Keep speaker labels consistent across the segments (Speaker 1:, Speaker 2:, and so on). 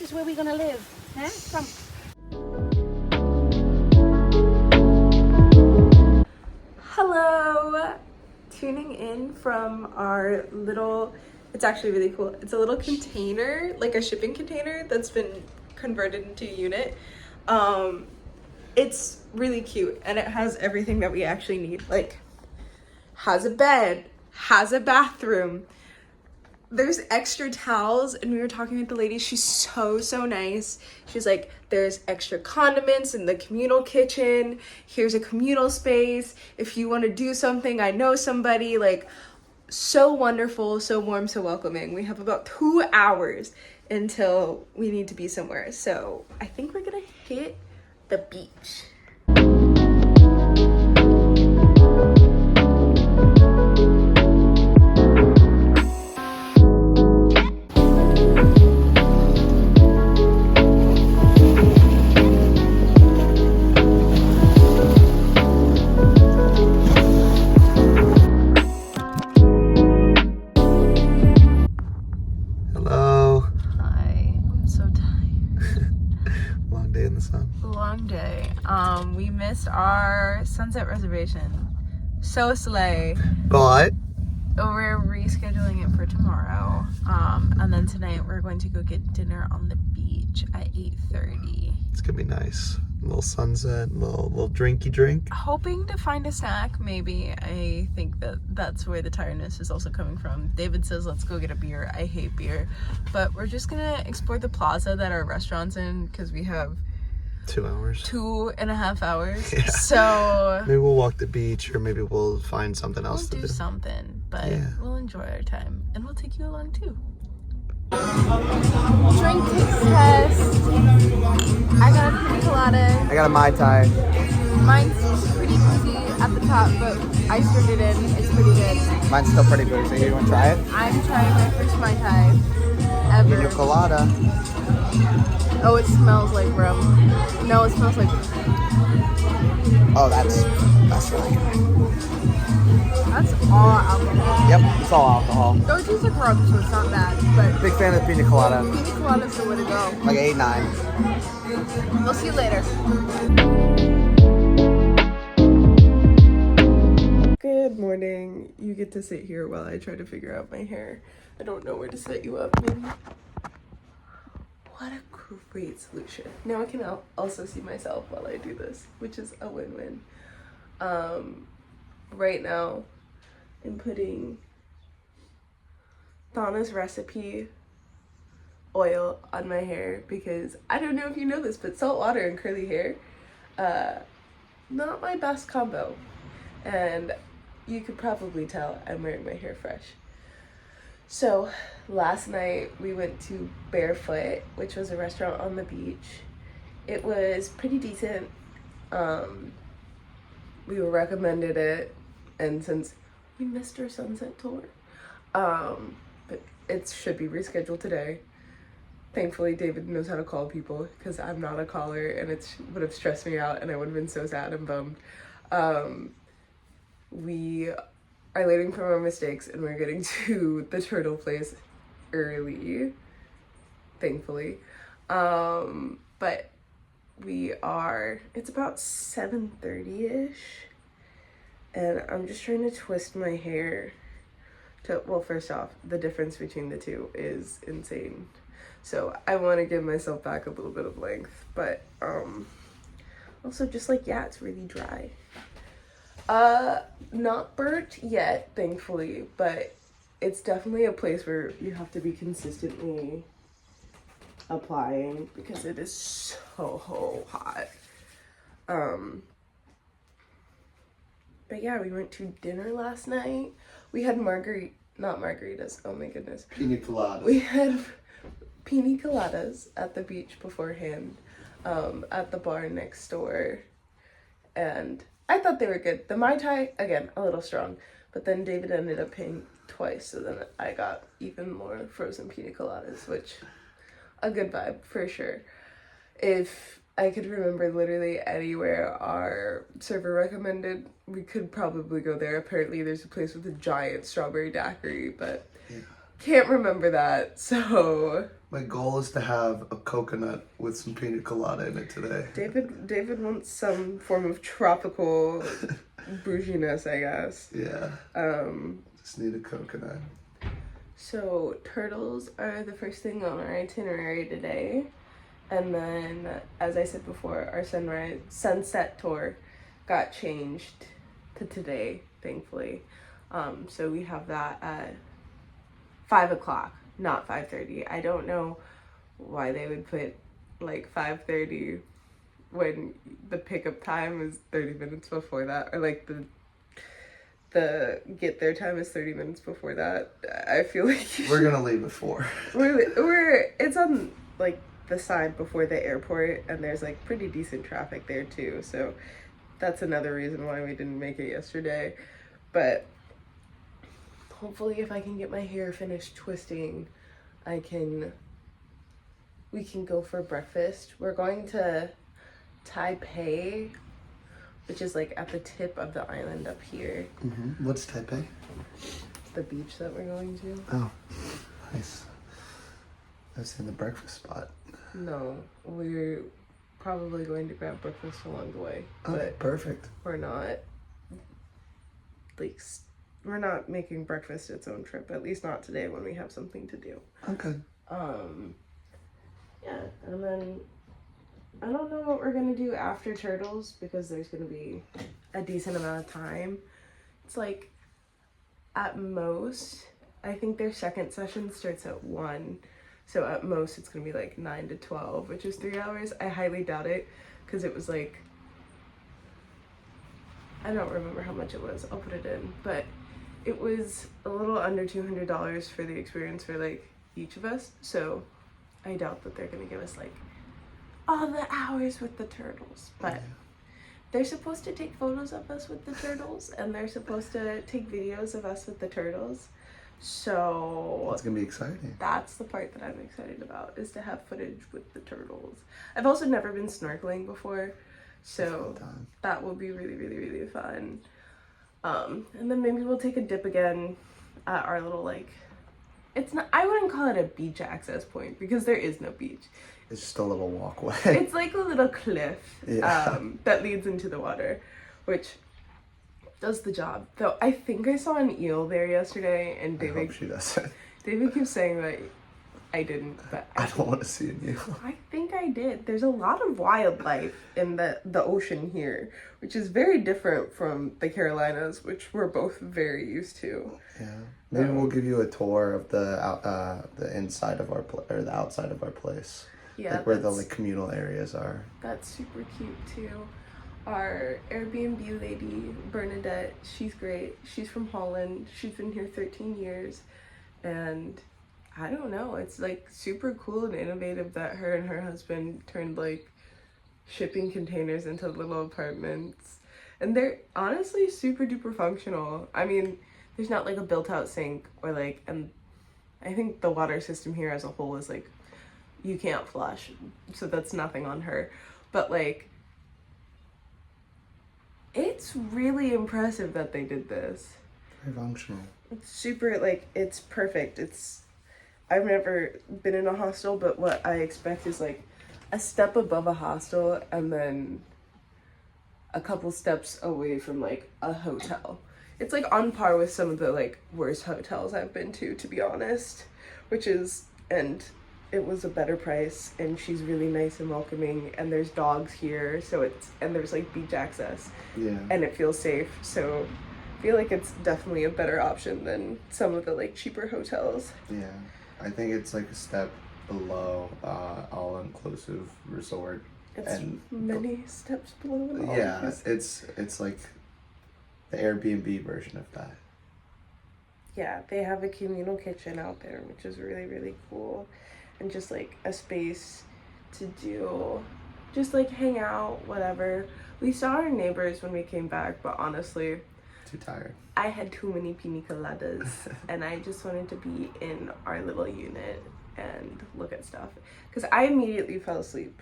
Speaker 1: This is where we're gonna live. Huh? Come.
Speaker 2: Hello! Tuning in from our little, it's actually really cool. It's a little container, like a shipping container that's been converted into a unit. It's really cute and it has everything that we actually need. Like, has a bed, has a bathroom. There's extra towels, and we were talking with the lady. She's so nice. She's like, there's extra condiments in the communal kitchen. Here's a communal space. If you want to do something, I know somebody. Like, so wonderful, so warm, so welcoming. We have about 2 hours until we need to be somewhere. So I think we're gonna hit the beach. Long day. We missed our sunset reservation. So slay.
Speaker 3: But
Speaker 2: we're rescheduling it for tomorrow. And then tonight we're going to go get dinner on the beach at 8:30.
Speaker 3: it's gonna be nice. A little sunset, little drinky drink.
Speaker 2: Hoping to find a snack, maybe. I think that's where the tiredness is also coming from. David says, let's go get a beer. I hate beer. But we're just gonna explore the plaza that our restaurant's in, because we have
Speaker 3: 2 hours.
Speaker 2: 2.5 hours.
Speaker 3: Yeah.
Speaker 2: So
Speaker 3: maybe we'll walk the beach, or maybe we'll find something else to do.
Speaker 2: We'll do something, but
Speaker 3: yeah,
Speaker 2: we'll enjoy our time, and we'll take you along too. Drink test. I got a pina colada.
Speaker 3: I got a Mai Tai.
Speaker 2: Mine's pretty boozy at the top, but I stirred it in. It's pretty good.
Speaker 3: Mine's still pretty boozy. You want to try it?
Speaker 2: I'm trying my first Mai Tai ever.
Speaker 3: Pina colada.
Speaker 2: Oh, it smells like rum. No, it smells like...
Speaker 3: Oh, that's really good.
Speaker 2: That's all alcohol.
Speaker 3: Yep, it's all alcohol.
Speaker 2: Though it tastes like rum, so it's not bad. But
Speaker 3: Big fan of the pina colada.
Speaker 2: pina colada's the way to go.
Speaker 3: Like 8-9.
Speaker 2: We'll see you later. Good morning. You get to sit here while I try to figure out my hair. I don't know where to set you up, maybe. What a great solution. Now I can also see myself while I do this, which is a win-win. Right now, I'm putting Thana's recipe oil on my hair because I don't know if you know this, but salt water and curly hair, not my best combo. And you could probably tell I'm wearing my hair fresh. So last night we went to Barefoot, which was a restaurant on the beach. It was pretty decent. We were recommended it, and since we missed our sunset tour, but it should be rescheduled today. Thankfully, David knows how to call people because I'm not a caller, and it would have stressed me out, and I would have been so sad and bummed. We are learning from our mistakes, and we're getting to the turtle place early, thankfully. But it's about 7:30ish, and I'm just trying to twist my hair well, first off, the difference between the two is insane. So I want to give myself back a little bit of length, but also just like, yeah, it's really dry. Not burnt yet, thankfully, but it's definitely a place where you have to be consistently applying because it is so hot. But yeah, we went to dinner last night. We had not margaritas, oh my goodness.
Speaker 3: Pina coladas.
Speaker 2: We had pina coladas at the beach beforehand, at the bar next door, and I thought they were good. The Mai Tai, again, a little strong, but then David ended up paying twice, so then I got even more frozen pina coladas, which, a good vibe, for sure. If I could remember literally anywhere our server recommended, we could probably go there. Apparently there's a place with a giant strawberry daiquiri, but can't remember that. So
Speaker 3: My goal is to have a coconut with some pina colada in it today.
Speaker 2: David wants some form of tropical bouginess, I guess.
Speaker 3: Yeah. Just need a coconut.
Speaker 2: So turtles are the first thing on our itinerary today. And then, as I said before, our sunset tour got changed to today, thankfully. So we have that at 5 o'clock, not 5:30. I don't know why they would put like 5:30 when the pickup time is 30 minutes before that, or like the get there time is 30 minutes before that. I feel like
Speaker 3: we're gonna leave at 4.
Speaker 2: It's on like the side before the airport, and there's like pretty decent traffic there too, so that's another reason why we didn't make it yesterday. But hopefully if I can get my hair finished twisting, we can go for breakfast. We're going to Taipei, which is like at the tip of the island up here.
Speaker 3: Mm-hmm. What's Taipei?
Speaker 2: The beach that we're going to.
Speaker 3: Oh, nice. That's in the breakfast spot.
Speaker 2: No, we're probably going to grab breakfast along the way.
Speaker 3: Oh,
Speaker 2: but
Speaker 3: perfect.
Speaker 2: we're not making breakfast its own trip, at least not today when we have something to do.
Speaker 3: Okay.
Speaker 2: Yeah, and then I don't know what we're gonna do after turtles because there's gonna be a decent amount of time. It's like at most, I think their second session starts at 1. So at most it's gonna be like 9 to 12, which is 3 hours. I highly doubt it because it was like, I don't remember how much it was. I'll put it in, but it was a little under $200 for the experience for like each of us. So I doubt that they're gonna give us like all the hours with the turtles, but they're supposed to take photos of us with the turtles, and they're supposed to take videos of us with the turtles. So
Speaker 3: it's gonna be exciting.
Speaker 2: That's the part that I'm excited about, is to have footage with the turtles. I've also never been snorkeling before, so that will be really, really, really fun. And then maybe we'll take a dip again at our little I wouldn't call it a beach access point because there is no beach.
Speaker 3: It's just a little walkway.
Speaker 2: It's like a little cliff that leads into the water, which does the job. Though I think I saw an eel there yesterday, and David.
Speaker 3: I hope she doesn't.
Speaker 2: David keeps saying that I didn't, but
Speaker 3: I don't want to see an eel.
Speaker 2: I think I did. There's a lot of wildlife in the ocean here, which is very different from the Carolinas, which we're both very used to.
Speaker 3: Yeah, maybe we'll give you a tour of the inside of our or the outside of our place.
Speaker 2: Yeah,
Speaker 3: like where the communal areas are.
Speaker 2: That's super cute too. Our Airbnb lady, Bernadette, she's great. She's from Holland. She's been here 13 years. And I don't know, it's like super cool and innovative that her and her husband turned like shipping containers into little apartments. And they're honestly super duper functional. I mean, there's not like a built out sink or and I think the water system here as a whole is like, you can't flush, so that's nothing on her. But it's really impressive that they did this.
Speaker 3: Very functional.
Speaker 2: It's super, it's perfect. I've never been in a hostel, but what I expect is a step above a hostel and then a couple steps away from a hotel. It's on par with some of the worst hotels I've been to be honest, and it was a better price, and she's really nice and welcoming, and there's dogs here, and there's beach access.
Speaker 3: Yeah.
Speaker 2: And it feels safe, so I feel like it's definitely a better option than some of the cheaper hotels.
Speaker 3: Yeah. I think it's a step below all-inclusive resort.
Speaker 2: It's many steps below an all-inclusive.
Speaker 3: Yeah, it's like the Airbnb version of that.
Speaker 2: Yeah, they have a communal kitchen out there, which is really, really cool. And just a space to do, just hang out, whatever. We saw our neighbors when we came back, but honestly,
Speaker 3: too tired.
Speaker 2: I had too many pina coladas, and I just wanted to be in our little unit and look at stuff. Because I immediately fell asleep.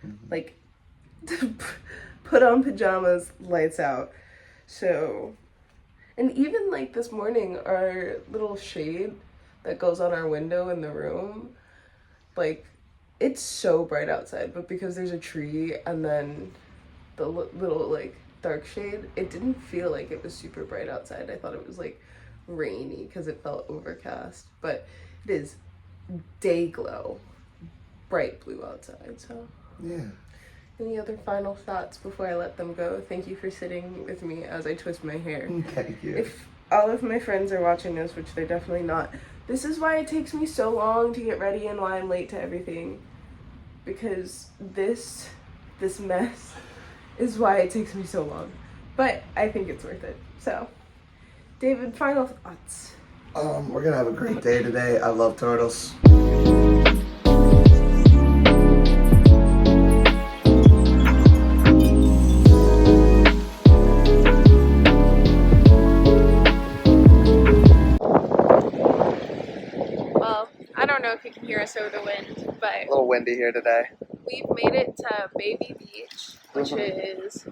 Speaker 2: Mm-hmm. Put on pajamas, lights out. So, and even this morning, our little shade, that goes on our window in the room, like, it's so bright outside, but because there's a tree and then the little, like, dark shade, it didn't feel like it was super bright outside. I thought it was, like, rainy because it felt overcast, but it is day glow, bright blue outside. So
Speaker 3: Yeah.
Speaker 2: any other final thoughts before I let them go? Thank you for sitting with me as I twist my hair.
Speaker 3: Thank you.
Speaker 2: If all of my friends are watching this, which they're definitely not, this is why it takes me so long to get ready and why I'm late to everything, because this mess is why it takes me so long, but I think it's worth it. So David, final thoughts.
Speaker 3: We're gonna have a great day today. I love turtles.
Speaker 2: Well, I don't know if you can hear us over the wind, but
Speaker 3: A little windy here today.
Speaker 2: we've made it to Baby Beach, which is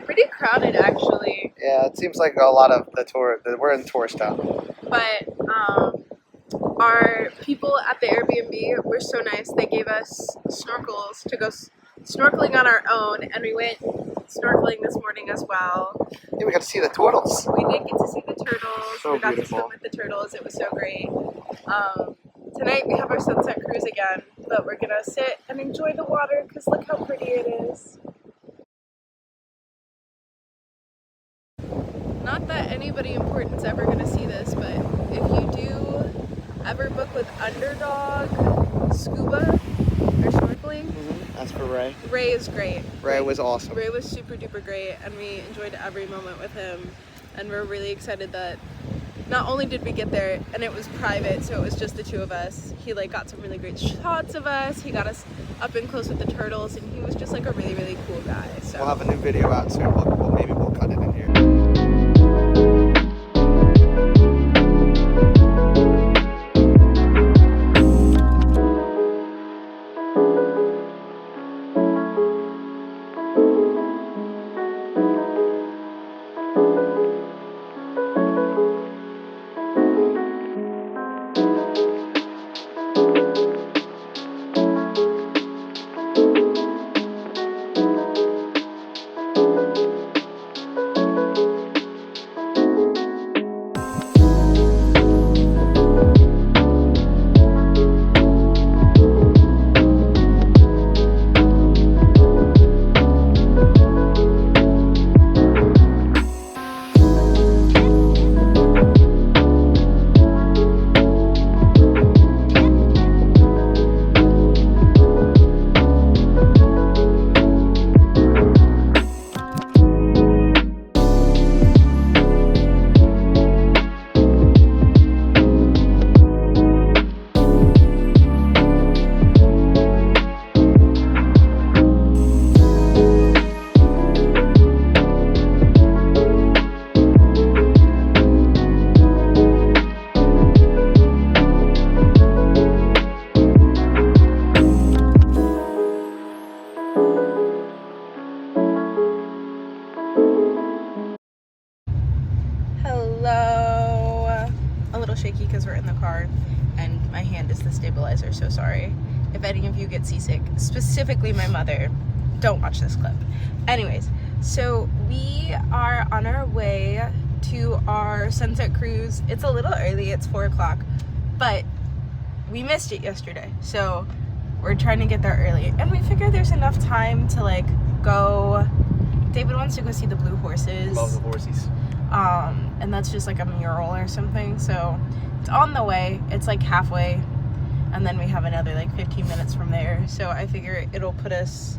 Speaker 2: pretty crowded actually,
Speaker 3: Yeah, it seems like a lot of we're in tourist town.
Speaker 2: but our people at the Airbnb were so nice. They gave us snorkels to go snorkeling on our own, and we went snorkeling this morning as well.
Speaker 3: Yeah, we got to see the turtles.
Speaker 2: We did get to see the turtles.
Speaker 3: So
Speaker 2: we got
Speaker 3: beautiful.
Speaker 2: to swim with the turtles. It was so great. Tonight we have our sunset cruise again, but we're gonna sit and enjoy the water because look how pretty it is. Not that anybody important's ever gonna see this, but if you do ever book with Underdog Scuba or snorkeling,
Speaker 3: That's for Ray.
Speaker 2: Ray is great.
Speaker 3: Ray was awesome.
Speaker 2: Ray was super duper great, and we enjoyed every moment with him, and we're really excited that not only did we get there and it was private, so it was just the two of us, he like got some really great shots of us, he got us up and close with the turtles, and he was just like a really, really cool guy. So
Speaker 3: We'll have a new video out soon. Maybe we'll cut it in here.
Speaker 2: shaky because we're in the car and my hand is the stabilizer, so sorry if any of you get seasick, specifically my mother. Don't watch this clip. Anyways, so we are on our way to our sunset cruise. It's a little early, it's 4 o'clock, but we missed it yesterday, so we're trying to get there early, and we figure there's enough time to like go. David wants to go see the blue horses.
Speaker 3: Love the horses.
Speaker 2: And that's just like a mural or something, so it's on the way. It's like halfway, and then we have another like 15 minutes from there, so I figure it'll put us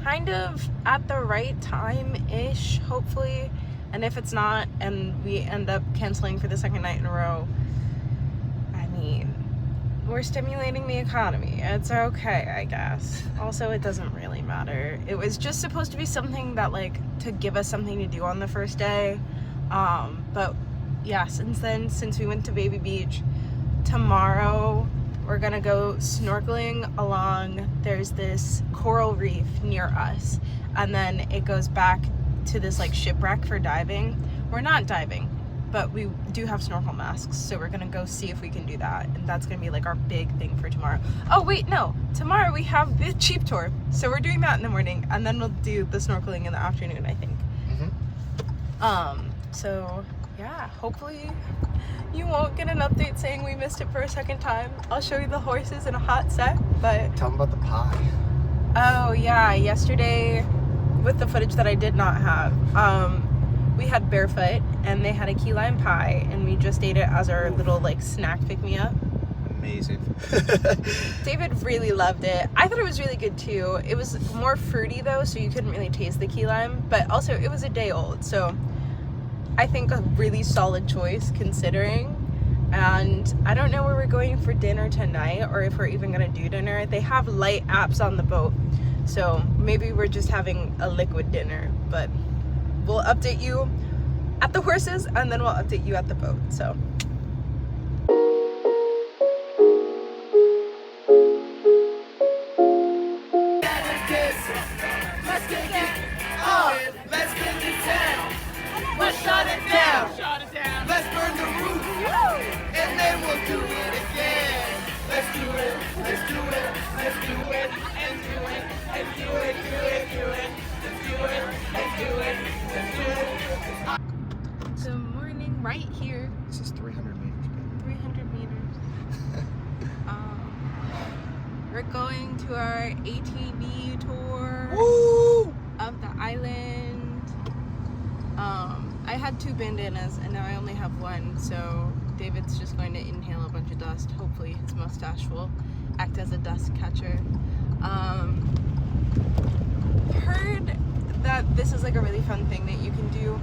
Speaker 2: kind of at the right time-ish, hopefully. And if it's not and we end up canceling for the second night in a row, I mean, we're stimulating the economy. It's okay, I guess. Also, it doesn't really matter. It was just supposed to be something that like to give us something to do on the first day. But yeah, since we went to Baby Beach, tomorrow we're gonna go snorkeling along, there's this coral reef near us, and then it goes back to this like shipwreck for diving. We're not diving, but we do have snorkel masks, so we're gonna go see if we can do that, and that's gonna be like our big thing for tomorrow. Oh wait, no, tomorrow we have the Jeep tour, so we're doing that in the morning, and then we'll do the snorkeling in the afternoon, I think. So yeah, hopefully you won't get an update saying we missed it for a second time. I'll show you the horses in a hot sec, but
Speaker 3: Tell them about the pie.
Speaker 2: oh yeah, yesterday with the footage that I did not have, we had Barefoot and they had a key lime pie, and we just ate it as our little like snack pick-me-up.
Speaker 3: Amazing.
Speaker 2: David really loved it. I thought it was really good too. It was more fruity though, so you couldn't really taste the key lime, but also it was a day old, so I think a really solid choice considering. And I don't know where we're going for dinner tonight, or if we're even gonna do dinner. They have light apps on the boat, so maybe we're just having a liquid dinner, but we'll update you at the horses and then we'll update you at the boat. So
Speaker 4: Shut it down. Shut it down. Let's burn the roof. And then we'll do it again. Let's do it. Let's do it. Let's do it. And do it. And do it. Do it. Do it. Let's do it. And do it. Let's do it.
Speaker 2: the morning right here.
Speaker 3: This is 300 meters.
Speaker 2: 300 meters. We're going to our ATV tour of the island. I had 2 bandanas and now I only have 1, so David's just going to inhale a bunch of dust. Hopefully his mustache will act as a dust catcher. Heard that this is like a really fun thing that you can do,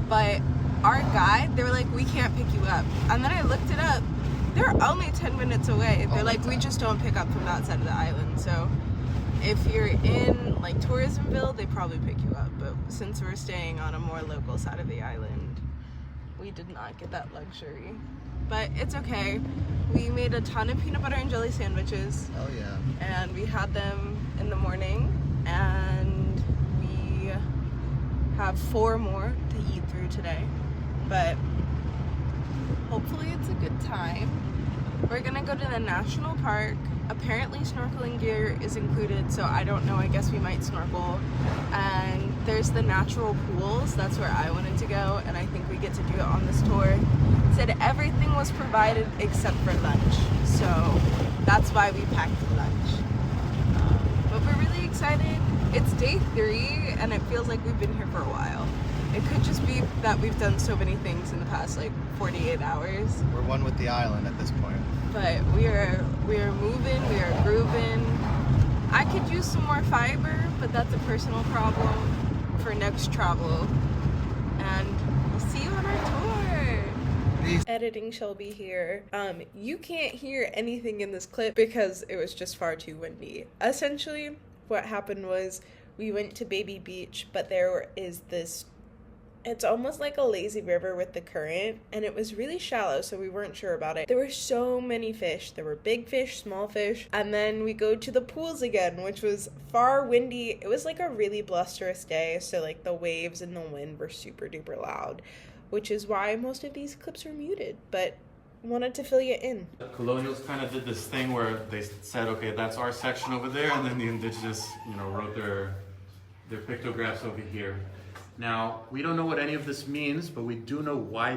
Speaker 2: but our guide, they were like, we can't pick you up. And then I looked it up. They're only 10 minutes away. They're like, we just don't pick up from that side of the island. So if you're in like Tourismville, they probably pick you up, but since we're staying on a more local side of the island, we did not get that luxury. But it's okay. We made a ton of peanut butter and jelly sandwiches.
Speaker 3: Hell yeah.
Speaker 2: And we had them in the morning, and we have 4 more to eat through today. But hopefully it's a good time. We're gonna go to the national park. Apparently snorkeling gear is included, so I don't know, I guess we might snorkel. And there's the natural pools, that's where I wanted to go, and I think we get to do it on this tour. It said everything was provided except for lunch, so that's why we packed lunch. But we're really excited. It's day 3 and it feels like we've been here for a while. It could just be that we've done so many things in the past like 48 hours.
Speaker 3: We're one with the island at this point.
Speaker 2: But we are moving, we are grooving. I could use some more fiber, but that's a personal problem for next travel. And we'll see you on our tour.
Speaker 3: Peace.
Speaker 2: Editing Shelby here. You can't hear anything in this clip because it was just far too windy. Essentially, what happened was we went to Baby Beach, but there is this, it's almost like a lazy river with the current, and it was really shallow, so we weren't sure about it. There were so many fish. There were big fish, small fish, and then we go to the pools again, which was far windy. It was like a really blusterous day, so like the waves and the wind were super duper loud, which is why most of these clips are muted, but wanted to fill you in.
Speaker 5: The colonials kind of did this thing where they said, okay, that's our section over there, and then the indigenous, wrote their pictographs over here. Now, we don't know what any of this means, but we do know why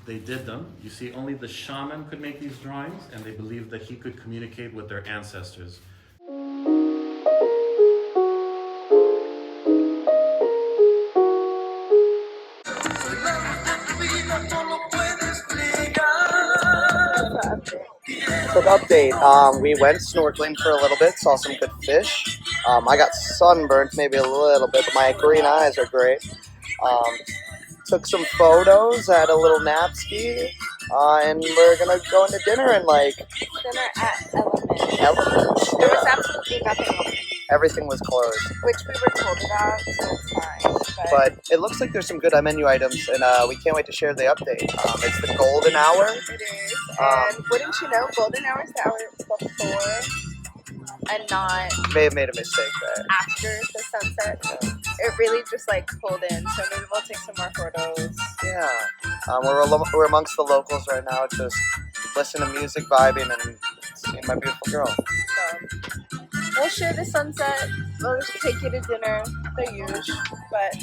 Speaker 5: they did them. You see, only the shaman could make these drawings, and they believed that he could communicate with their ancestors.
Speaker 3: Quick update. We went snorkeling for a little bit, saw some good fish. I got sunburned maybe a little bit, but my green eyes are great. Took some photos, had a little nap ski, and we're gonna go into dinner in like...
Speaker 2: Dinner at Element.
Speaker 3: Elements?
Speaker 2: There was
Speaker 3: Yeah.
Speaker 2: absolutely nothing open,
Speaker 3: Everything was closed.
Speaker 2: which we were told about, so it's fine.
Speaker 3: But it looks like there's some good menu items, and we can't wait to share the update. It's the golden hour.
Speaker 2: It is. And wouldn't you know, golden hour is the hour before and not
Speaker 3: May have made a mistake there.
Speaker 2: after the sunset. It really just like pulled in, so maybe we'll take some more photos.
Speaker 3: Yeah. We're amongst the locals right now, just listening to music, vibing, and seeing my beautiful girl.
Speaker 2: So we'll share the sunset. We'll just take you to dinner, the usual, but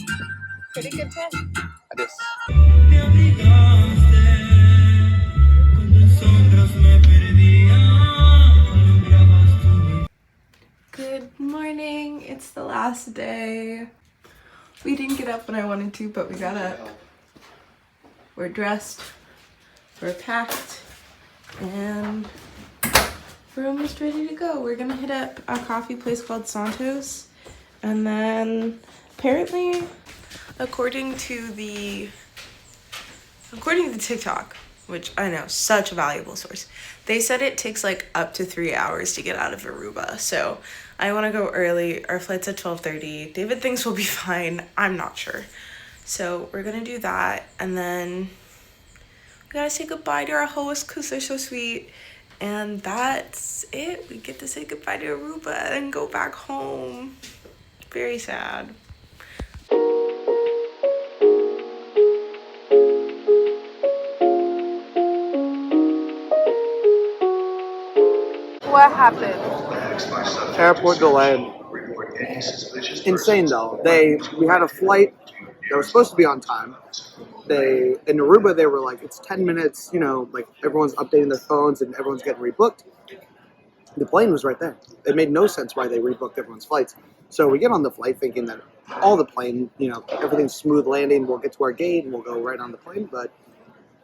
Speaker 2: pretty good time.
Speaker 3: Adios.
Speaker 4: Me obligaste cuando en sombras me perdía. Alumbrabas tú.
Speaker 2: Good morning. It's the last day. We didn't get up when I wanted to, but we got up. We're dressed, we're packed, and we're almost ready to go. We're gonna hit up a coffee place called Santos, and then apparently, according to the TikTok, which I know, such a valuable source, they said it takes like up to 3 hours to get out of Aruba. So I want to go early. Our flight's at 12:30. David thinks we'll be fine. I'm not sure. So we're gonna do that, and then we gotta say goodbye to our hosts because they're so sweet. And that's it. We get to say goodbye to Aruba and go back home. Very sad. What happened?
Speaker 3: Airport delayed. Insane though. We had a flight that was supposed to be on time. In Aruba they were like, it's 10 minutes, like everyone's updating their phones and everyone's getting rebooked. The plane was right there. It made no sense why they rebooked everyone's flights. So we get on the flight thinking that all the plane, everything's smooth landing, we'll get to our gate and we'll go right on the plane, but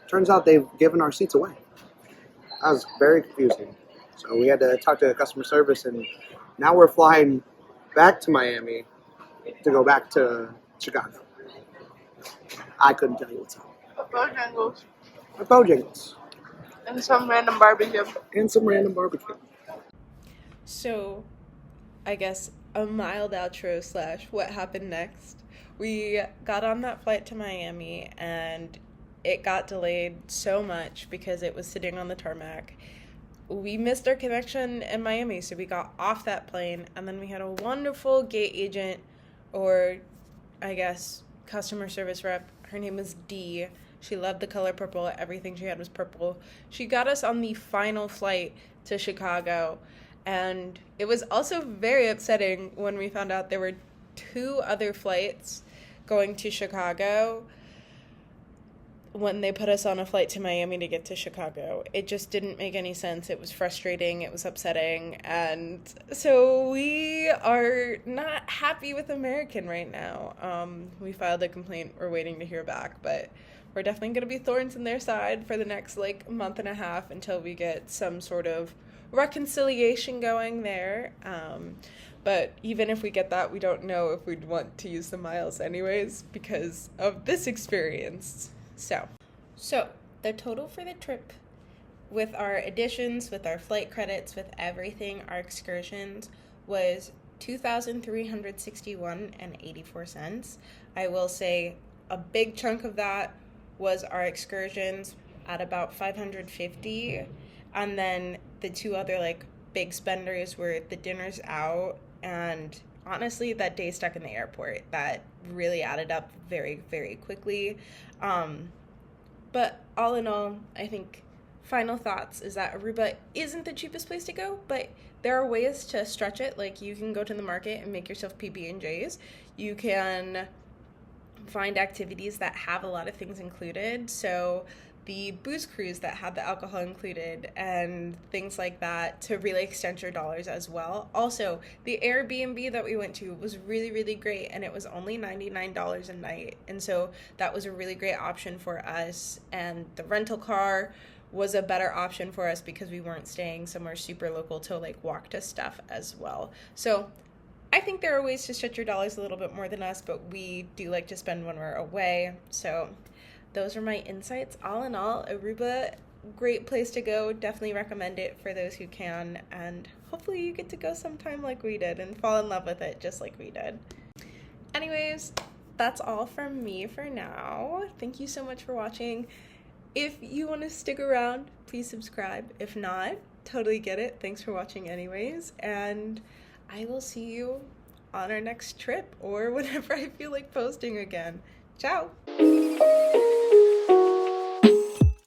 Speaker 3: turns out they've given our seats away. That was very confusing. So we had to talk to customer service, and now we're flying back to Miami to go back to Chicago. I couldn't tell you what's up. A Bojangles.
Speaker 2: And some random barbecue. So, I guess a mild outro / what happened next. We got on that flight to Miami, and it got delayed so much because it was sitting on the tarmac. We missed our connection in Miami, so we got off that plane, and then we had a wonderful gate agent, or I guess customer service rep. Her name was Dee. She loved the color purple. Everything she had was purple. She got us on the final flight to Chicago, and it was also very upsetting when we found out there were 2 other flights going to Chicago when they put us on a flight to Miami to get to Chicago. It just didn't make any sense. It was frustrating. It was upsetting. And so we are not happy with American right now. We filed a complaint. We're waiting to hear back, but we're definitely going to be thorns in their side for the next month and a half until we get some sort of reconciliation going there. But even if we get that, we don't know if we'd want to use the miles anyways because of this experience. So the total for the trip, with our additions, with our flight credits, with everything, our excursions, was $2,361.84. I will say a big chunk of that was our excursions at about $550, and then the 2 other big spenders were the dinners out and honestly that day stuck in the airport. That really added up very, very quickly. But all in all, I think final thoughts is that Aruba isn't the cheapest place to go, but there are ways to stretch it. You can go to the market and make yourself PB&Js. You can find activities that have a lot of things included. So the booze cruise that had the alcohol included and things like that to really extend your dollars as well. Also, the Airbnb that we went to was really, really great, and it was only $99 a night. And so that was a really great option for us. And the rental car was a better option for us because we weren't staying somewhere super local to walk to stuff as well. So I think there are ways to stretch your dollars a little bit more than us, but we do like to spend when we're away. So those are my insights. All in all, Aruba, great place to go. Definitely recommend it for those who can. And hopefully you get to go sometime like we did and fall in love with it just like we did. Anyways, that's all from me for now. Thank you so much for watching. If you want to stick around, please subscribe. If not, totally get it. Thanks for watching anyways, and I will see you on our next trip or whenever I feel like posting again. Ciao!